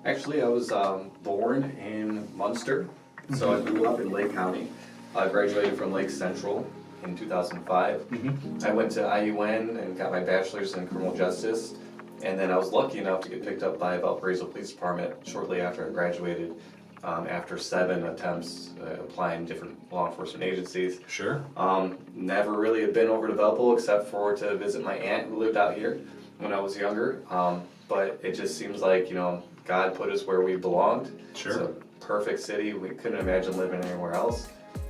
Actually, I was born in Munster, so I grew up in Lake County. I graduated from Lake Central in 2005. I went to IUN and got my bachelor's in criminal justice, and then I was lucky enough to get picked up by Valparaiso Police Department shortly after I graduated, after 7 attempts applying different law enforcement agencies. Sure. Never really had been over to Valpo except for to visit my aunt who lived out here when I was younger, but it just seems like, you know, God put us where we belonged. Sure. It's a perfect city. We couldn't imagine living anywhere else.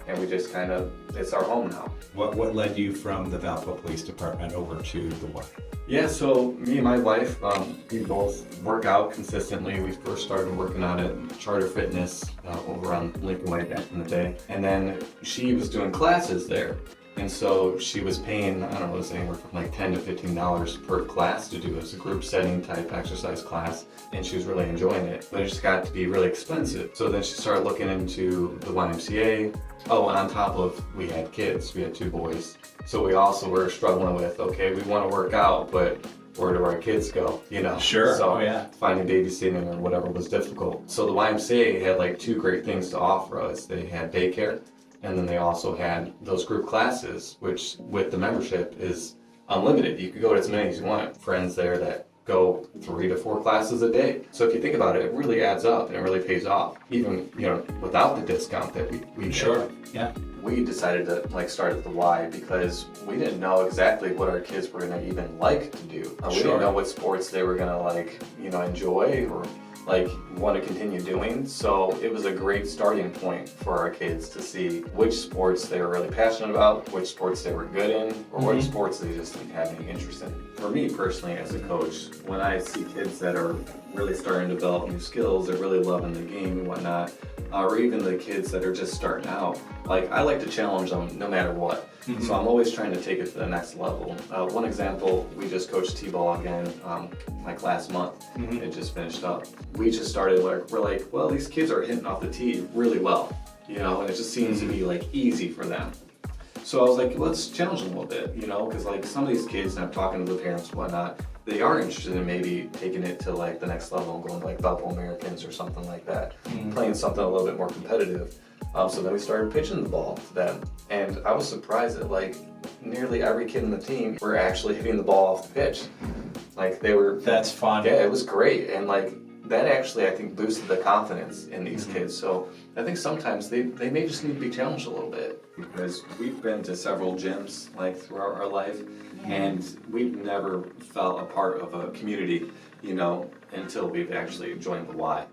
And we just kind of, it's our home now. What led you from the Valpo Police Department over to the Y? Yeah, so me and my wife, we both work out consistently. We first started working out at Charter Fitness over on Lincoln Way back in the day. And then she was doing classes there. And so she was paying, I don't know, it was anywhere from like $10 to $15 per class to do as a group setting type exercise class. And she was really enjoying it. But it just got to be really expensive. So then she started looking into the YMCA. Oh, and on top of, we had kids, we had 2 boys. So we also were struggling with, okay, we want to work out, but where do our kids go, you know? Sure. So oh, yeah. Finding babysitting or whatever was difficult. So the YMCA had like 2 great things to offer us. They had daycare, and then they also had those group classes, which with the membership is unlimited. You could go to as many as you want. Friends there that go 3 to 4 classes a day. So if you think about it, it really adds up and it really pays off. Even, you know, without the discount that we Sure. get. Yeah. We decided to like start at the Y because we didn't know exactly what our kids were gonna even like to do. We Sure. didn't know what sports they were gonna like, you know, enjoy or like want to continue doing. So it was a great starting point for our kids to see which sports they were really passionate about, which sports they were good in, or what sports they just didn't have any interest in. For me personally as a coach, when I see kids that are really starting to develop new skills, they're really loving the game and whatnot, or even the kids that are just starting out, like I like to challenge them no matter what. So I'm always trying to take it to the next level. One example, we just coached T-ball again like last month. It just finished up. We just started we're like, well, these kids are hitting off the tee really well, you know, and it just seems to be like easy for them. So I was like, let's challenge them a little bit, you know, because like some of these kids, and I'm talking to the parents and whatnot, they are interested in maybe taking it to like the next level and going to like Valpo Americans or something like that, playing something a little bit more competitive. So then we started pitching the ball to them, and I was surprised that like nearly every kid in the team were actually hitting the ball off the pitch. Like they were. That's fun. Yeah, it was great, and like that actually I think boosted the confidence in these kids. So I think sometimes they may just need to be challenged a little bit, because we've been to several gyms like throughout our life, and we've never felt a part of a community, you know, until we've actually joined the Y.